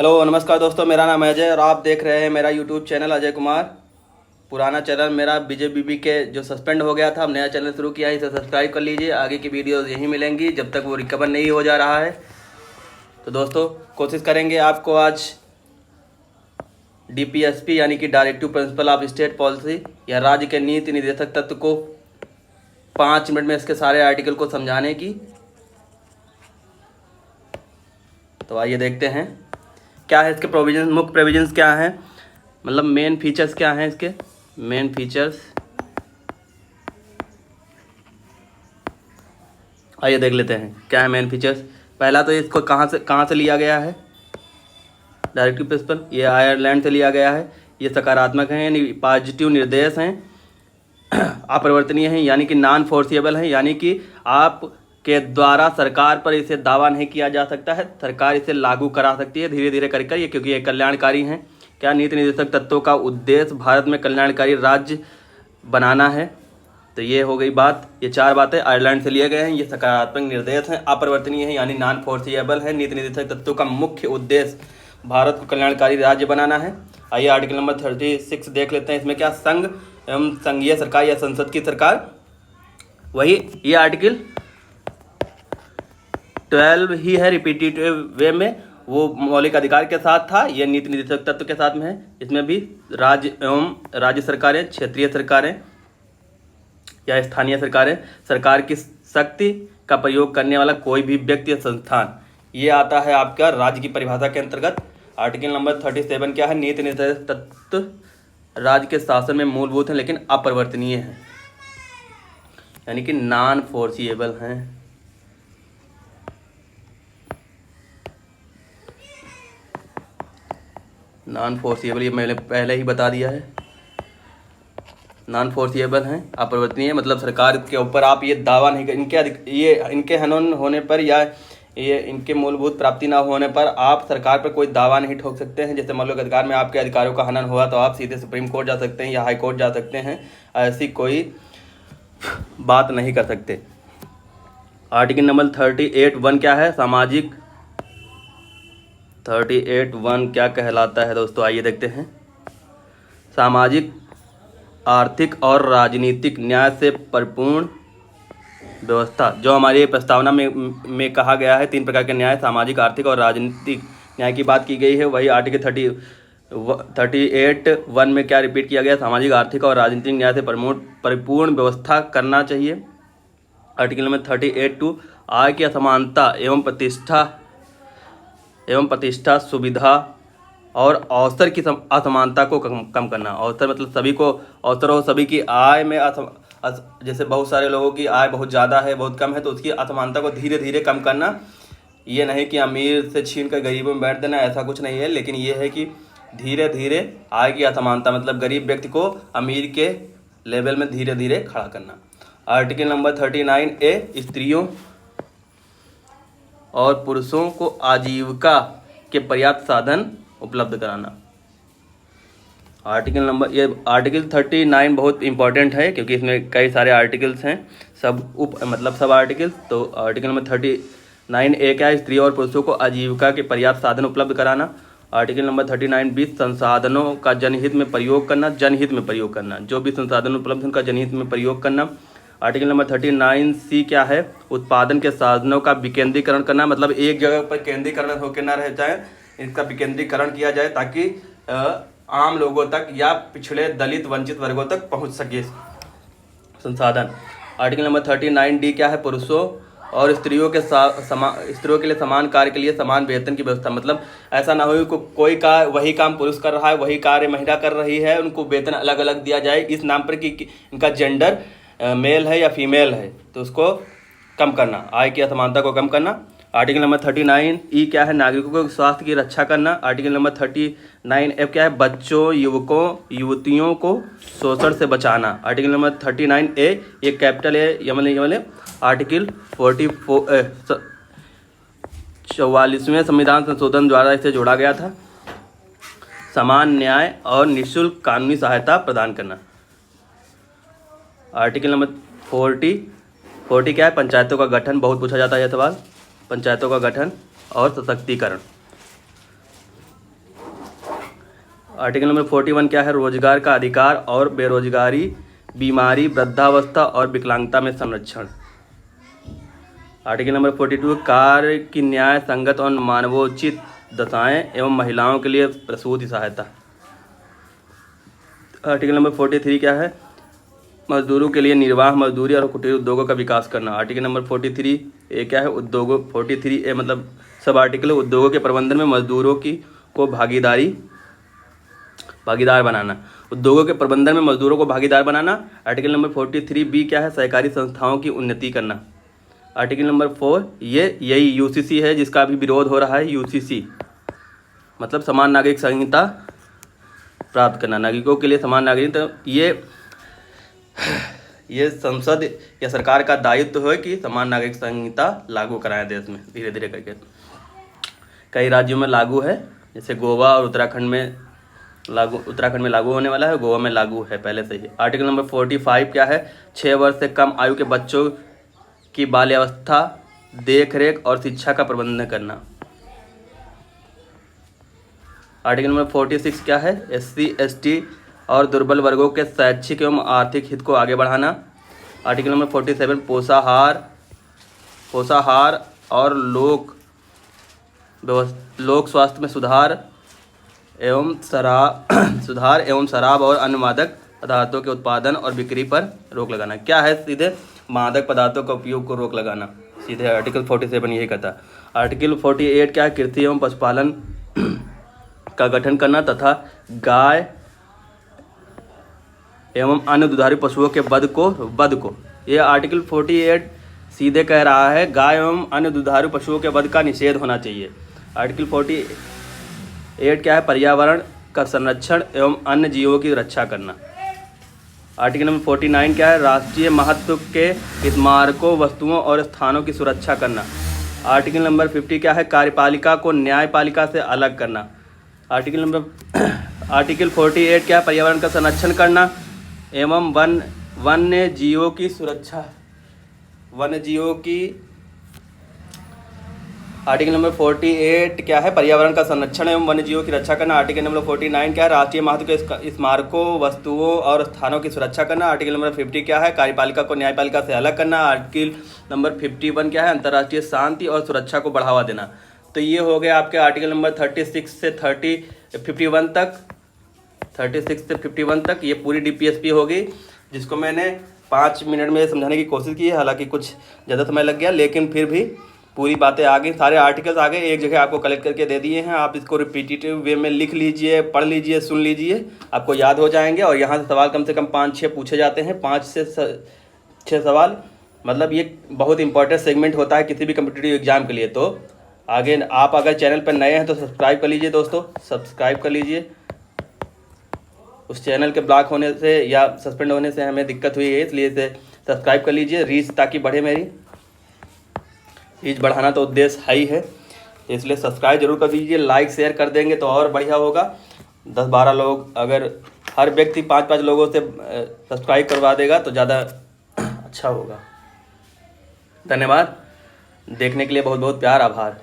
Hello नमस्कार दोस्तों, मेरा नाम है अजय और आप देख रहे हैं मेरा यूट्यूब चैनल अजय कुमार। पुराना चैनल मेरा बीजेपीबी के जो सस्पेंड हो गया था, अब नया चैनल शुरू किया है, इसे सब्सक्राइब कर लीजिए। आगे की वीडियोस यहीं मिलेंगी जब तक वो रिकवर नहीं हो जा रहा है। तो दोस्तों कोशिश करेंगे आपको आज DPSP यानी कि directive principle of state policy या राज्य के नीति निर्देशक तत्व को 5 मिनट में इसके सारे आर्टिकल को समझाने की। तो आइए देखते हैं क्या है इसके प्रोविजन, मुख्य प्रोविजंस क्या हैं, मतलब मेन फीचर्स क्या हैं इसके। मेन फीचर्स आइए देख लेते हैं क्या है मेन फीचर्स। पहला तो इसको कहाँ से लिया गया है। डायरेक्टिव प्रिंसिपल ये आयरलैंड से लिया गया है। ये सकारात्मक हैं यानी पॉजिटिव निर्देश हैं, अपरिवर्तनीय हैं यानी कि नॉन फोर्सिएबल हैं, यानी कि आप के द्वारा सरकार पर इसे दावा नहीं किया जा सकता है, सरकार इसे लागू करा सकती है धीरे धीरे कर ये, क्योंकि ये कल्याणकारी हैं। क्या नीति निर्देशक तत्वों का उद्देश्य भारत में कल्याणकारी राज्य बनाना है। तो ये हो गई बात, ये 4 बातें आयरलैंड से लिए गए हैं। ये सकारात्मक निर्देश हैं, अपरिवर्तनीय हैं यानी नॉन फोर्सिएबल है। नीति निर्देशक तत्वों का मुख्य उद्देश्य भारत को कल्याणकारी राज्य बनाना है। आइए आर्टिकल नंबर 36 देख लेते हैं। इसमें क्या संघ एवं संघीय सरकार या संसद की सरकार, वही ये आर्टिकल 12 ही है, रिपीटेटिव वे में वो मौलिक अधिकार के साथ था, यह नीति निर्देशक तत्व के साथ में है। इसमें भी राज्य एवं राज्य सरकारें, क्षेत्रीय सरकारें या स्थानीय सरकारें, सरकार की शक्ति का प्रयोग करने वाला कोई भी व्यक्ति या संस्थान, ये आता है आपका राज्य की परिभाषा के अंतर्गत। आर्टिकल नंबर 37 क्या है, नीति निर्देशक तत्व राज्य के शासन में मूलभूत हैं लेकिन अपरिवर्तनीय हैं, यानी कि नॉन फोर्सिएबल हैं। नॉन फोर्सिएबल ये मैंने पहले ही बता दिया है। नॉन फोर्सिएबल हैं, अपरिवर्तनीय मतलब सरकार के ऊपर आप ये दावा नहीं कर, इनके हनन होने पर या ये इनके मूलभूत प्राप्ति ना होने पर आप सरकार पर कोई दावा नहीं ठोक सकते हैं। जैसे मौलिक अधिकार में आपके अधिकारों का हनन हुआ तो आप सीधे सुप्रीम कोर्ट जा सकते हैं या हाई कोर्ट जा सकते हैं, ऐसी कोई बात नहीं कर सकते। आर्टिकल नंबर 38(1) क्या है, सामाजिक 38(1) क्या कहलाता है दोस्तों, आइए देखते हैं। सामाजिक, आर्थिक और राजनीतिक न्याय से परिपूर्ण व्यवस्था, जो हमारी प्रस्तावना में कहा गया है 3 प्रकार के न्याय, सामाजिक, आर्थिक और राजनीतिक न्याय की बात की गई है। वही आर्टिकल 38(1) में क्या रिपीट किया गया, सामाजिक, आर्थिक और राजनीतिक न्याय से परिपूर्ण व्यवस्था करना चाहिए। आर्टिकल नंबर 38(2) आय की असमानता एवं प्रतिष्ठा, सुविधा और अवसर की असमानता को कम करना। अवसर मतलब सभी को अवसर हो, सभी की आय में जैसे बहुत सारे लोगों की आय बहुत ज़्यादा है, बहुत कम है, तो उसकी असमानता को धीरे धीरे कम करना। ये नहीं कि अमीर से छीन कर गरीबों में बैठ देना, ऐसा कुछ नहीं है, लेकिन ये है कि धीरे धीरे आय की असमानता मतलब गरीब व्यक्ति को अमीर के लेवल में धीरे धीरे खड़ा करना। आर्टिकल नंबर 39(a) स्त्रियों और पुरुषों को आजीविका के पर्याप्त साधन उपलब्ध कराना। आर्टिकल 39 बहुत इंपॉर्टेंट है क्योंकि इसमें कई सारे आर्टिकल्स हैं, सब आर्टिकल्स। तो आर्टिकल नंबर 39(a) क्या है, स्त्रियों और पुरुषों को आजीविका के पर्याप्त साधन उपलब्ध कराना। आर्टिकल नंबर 39(b) संसाधनों का जनहित में प्रयोग करना, जो भी संसाधन उपलब्ध उनका जनहित में प्रयोग करना। आर्टिकल नंबर 39(c) क्या है, उत्पादन के साधनों का विकेंद्रीकरण करना, मतलब एक जगह पर केंद्रीकरण होकर ना रह जाए, इसका विकेंद्रीकरण किया जाए ताकि आम लोगों तक या पिछड़े दलित वंचित वर्गों तक पहुंच सके संसाधन। आर्टिकल नंबर 39(d) क्या है, पुरुषों और स्त्रियों के लिए समान कार्य के लिए समान वेतन की व्यवस्था, मतलब ऐसा ना हो कोई वही काम पुरुष कर रहा है, वही कार्य महिला कर रही है, उनको वेतन अलग अलग दिया जाए इस नाम पर कि इनका जेंडर मेल है या फीमेल है, तो उसको कम करना, आय की असमानता को कम करना। आर्टिकल नंबर 39(e) क्या है, नागरिकों के स्वास्थ्य की रक्षा करना। आर्टिकल नंबर 39(f) क्या है, बच्चों, युवकों, युवतियों को शोषण से बचाना। आर्टिकल नंबर 39(a) ये कैपिटल है, ये आर्टिकल 44वें संविधान संशोधन द्वारा इसे जोड़ा गया था। समान न्याय और निःशुल्क कानूनी सहायता प्रदान करना। आर्टिकल नंबर 40 क्या है, पंचायतों का गठन, बहुत पूछा जाता है यह सवाल, पंचायतों का गठन और सशक्तिकरण। आर्टिकल नंबर 41 क्या है? रोजगार का अधिकार और बेरोजगारी, बीमारी, वृद्धावस्था और विकलांगता में संरक्षण। आर्टिकल नंबर 42 कार्य की न्याय संगत और मानवोचित दशाएं एवं महिलाओं के लिए प्रसूति सहायता। आर्टिकल नंबर 43 क्या है? मजदूरों के लिए निर्वाह मजदूरी और कुटीर उद्योगों का विकास करना। आर्टिकल नंबर 43 ए क्या है? उद्योगों 43 ए मतलब सब आर्टिकल उद्योगों के प्रबंधन में मजदूरों की को भागीदार बनाना। उद्योगों के प्रबंधन में मजदूरों को भागीदार बनाना। आर्टिकल नंबर 43 बी क्या है? सहकारी संस्थाओं की उन्नति करना। आर्टिकल नंबर 4 यही यूसीसी है जिसका अभी विरोध हो रहा है। यूसीसी मतलब समान नागरिक संहिता प्राप्त करना, नागरिकों के लिए समान नागरिक। तो ये संसद या सरकार का दायित्व है कि समान नागरिक संहिता लागू कराएं देश में धीरे धीरे करके। कई राज्यों में लागू है, जैसे गोवा और उत्तराखंड में लागू होने वाला है, गोवा में लागू है पहले से ही। आर्टिकल नंबर 45 क्या है? 6 वर्ष से कम आयु के बच्चों की बाल्यावस्था, देख रेख और शिक्षा का प्रबंधन करना। आर्टिकल नंबर 46 क्या है? SC ST और दुर्बल वर्गों के शैक्षिक एवं आर्थिक हित को आगे बढ़ाना। आर्टिकल नंबर 47 पोषाहार और लोक स्वास्थ्य में सुधार एवं शराब और अन्य मादक पदार्थों के उत्पादन और बिक्री पर रोक लगाना। क्या है? सीधे मादक पदार्थों का उपयोग को रोक लगाना, सीधे आर्टिकल 47 यही कहता है। आर्टिकल 48 क्या है? कृषि एवं पशुपालन का गठन करना तथा गाय एवं अन्य दुधारू पशुओं के वध को। ये आर्टिकल 48 सीधे कह रहा है गाय एवं अन्य दुधारू पशुओं के वध का निषेध होना चाहिए। आर्टिकल 48 क्या है? पर्यावरण का संरक्षण एवं अन्य जीवों की रक्षा करना। आर्टिकल नंबर 49 क्या है? राष्ट्रीय महत्व के स्मारकों, वस्तुओं और स्थानों की सुरक्षा करना। आर्टिकल नंबर 50 क्या है? कार्यपालिका को न्यायपालिका से अलग करना। आर्टिकल 48 क्या है? पर्यावरण का संरक्षण करना एवं वन्य जीवों की सुरक्षा। आर्टिकल नंबर 48 क्या है? पर्यावरण का संरक्षण एवं वन्य जीवों की रक्षा करना। आर्टिकल नंबर 49 क्या है? राष्ट्रीय महत्व के स्मारकों, वस्तुओं और स्थानों की सुरक्षा करना। आर्टिकल नंबर 50 क्या है? कार्यपालिका को न्यायपालिका से अलग करना। आर्टिकल नंबर 51 क्या है? अंतर्राष्ट्रीय शांति और सुरक्षा को बढ़ावा देना। तो ये हो गया आपके आर्टिकल नंबर 36 से 51 तक ये पूरी DPSP होगी, जिसको मैंने 5 मिनट में समझाने की कोशिश की है। हालांकि कुछ ज़्यादा समय लग गया, लेकिन फिर भी पूरी बातें आ गई, सारे आर्टिकल्स आ गए, एक जगह आपको कलेक्ट करके दे दिए हैं। आप इसको रिपीटेटिव वे में लिख लीजिए, पढ़ लीजिए, सुन लीजिए, आपको याद हो जाएंगे। और यहाँ से सवाल कम से कम 5-6 पूछे जाते हैं, 5 से 6 सवाल। मतलब ये बहुत इंपॉर्टेंट सेगमेंट होता है किसी भी कम्पिटिटिव एग्जाम के लिए। तो आगे आप अगर चैनल पर नए हैं तो सब्सक्राइब कर लीजिए दोस्तों, सब्सक्राइब कर लीजिए। उस चैनल के ब्लॉक होने से या सस्पेंड होने से हमें दिक्कत हुई है, इसलिए इसे सब्सक्राइब कर लीजिए, रीच ताकि बढ़े। मेरी रीच बढ़ाना तो उद्देश्य है ही है, इसलिए सब्सक्राइब जरूर कर दीजिए। लाइक शेयर कर देंगे तो और बढ़िया होगा। 10-12 लोग, अगर हर व्यक्ति 5-5 लोगों से सब्सक्राइब करवा देगा तो ज़्यादा अच्छा होगा। धन्यवाद देखने के लिए, बहुत बहुत प्यार, आभार।